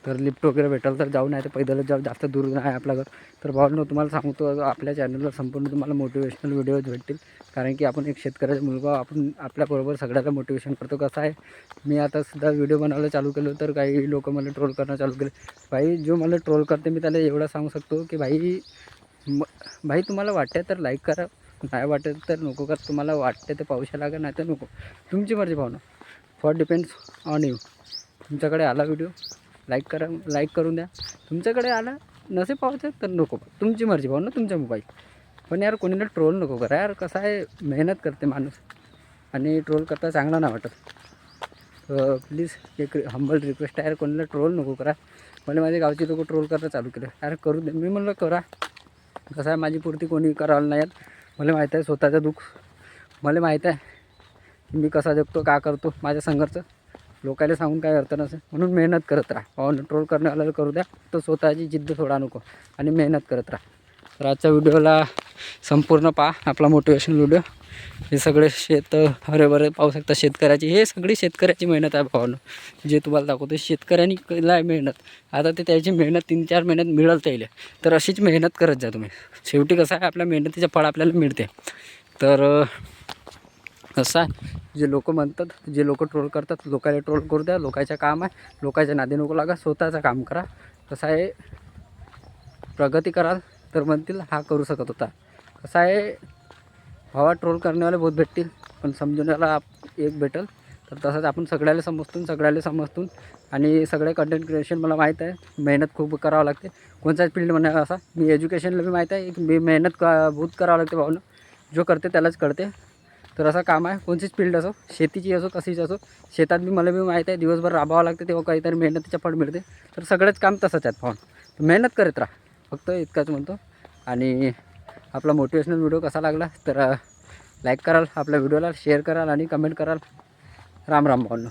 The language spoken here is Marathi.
तर लिफ्ट वगैरे भेटेल तर जाऊ, नाही तर पैदलच जाऊ, जास्त दूर नाही आपलं घर. तर भावांनो तुम्हाला सांगतो आपल्या चॅनलवर संपूर्ण तुम्हाला मोटिवेशनल व्हिडिओज भेटतील, कारण की आपण एक शेतकऱ्याचा मुलगा, आपण आपल्याबरोबर सगळ्याला मोटिवेशन करतो. कसं आहे, मी आता सुद्धा व्हिडिओ बनवायला चालू केलं तर काही लोक मला ट्रोल करणं चालू केले. भाई जो मला ट्रोल करते मी त्याला एवढं सांगू शकतो की भाई तुम्हाला वाटते तर लाईक करा, नाही वाटत तर नको करा. तुम्हाला वाटते तर पाऊशा लागा, नाही तर नको, तुमची मर्जी भावना. For depends on you. तुमच्याकडे आला व्हिडिओ लाईक करा, लाईक करून द्या. तुमच्याकडे आला नसेल पाहायचं तर नको, तुमची मर्जी भावना, तुमच्या मोबाईल. पण यार कोणीला ट्रोल नको करा यार. कसं आहे, मेहनत करते माणूस आणि ट्रोल करता चांगला नाही वाटत. प्लीज एक हंबल रिक्वेस्ट आहे यार, कोणाला ट्रोल नको करा. मला माझ्या गावचे लोक ट्रोल करणं चालू केलं यार, करू दे. मी म्हणलं करा. कसं आहे, माझी पूर्ती कोणी करायला नाही यार. मला माहीत आहे स्वतःचं दुःख, मला माहीत आहे मी कसा जगतो, का करतो, माझ्या संघर्ष लोकायला सांगून काय अर्थ नसेल. म्हणून मेहनत करत राहा. ट्रोल करण्यावाला करू द्या, तर स्वतःची जिद्द सोडा नको आणि मेहनत करत राहा. तर आजच्या व्हिडिओला संपूर्ण पहा, आपला मोटिवेशनल व्हिडिओ. हे सगळे शेत हरे पाहू शकता शेतकऱ्याची, हे सगळी शेतकऱ्याची मेहनत आहे भावानं. जे तुम्हाला दाखवतो शेतकऱ्यांनी केलं आहे मेहनत. आता ते त्याची मेहनत 3-4 महिन्यात मिळेल त्याला. तर अशीच मेहनत करत जा तुम्ही. शेवटी कसं आहे, आपल्या मेहनतीचं फळ आपल्याला मिळते. तर असं आहे, जे लोक म्हणतात, जे लोक ट्रोल करतात, लोकांना ट्रोल करू द्या. लोकांचं काम आहे, लोकांच्या नादी नको लागा, स्वतःचं काम करा. कसं आहे, प्रगती कराल तर म्हणतील हा करू शकत होता. कसं आहे, भावा ट्रोल करण्यावाले बहुत भेटतील, पण समजण्याला एक भेटेल. तर तसंच आपण सगळ्याला समजतून आणि सगळे कंटेंट क्रिएशन मला माहीत आहे मेहनत खूप करावं लागते. कोणत्याच फील्ड म्हणा, असा मी एज्युकेशनला बी माहीत आहे, एक मेहनत बहुत करावं लागते भावनं. जो करते त्यालाच कळते. तर असं काम आहे, कोणतीच फील्ड असो, शेतीची असो, कशीच असो. शेतात बी मला बी माहीत आहे दिवसभर राबावं लागते, तेव्हा काहीतरी मेहनतीचं फळ मिळते. तर सगळंच काम तसंच आहेत भावनं. तर मेहनत करत राहा, फक्त इतकंच म्हणतो. आणि आपला मोटिवेशनल व्हिडिओ कसा लागला तर लाईक कराल, आपल्या व्हिडिओला शेअर कराल आणि कमेंट कराल. राम राम भावनं.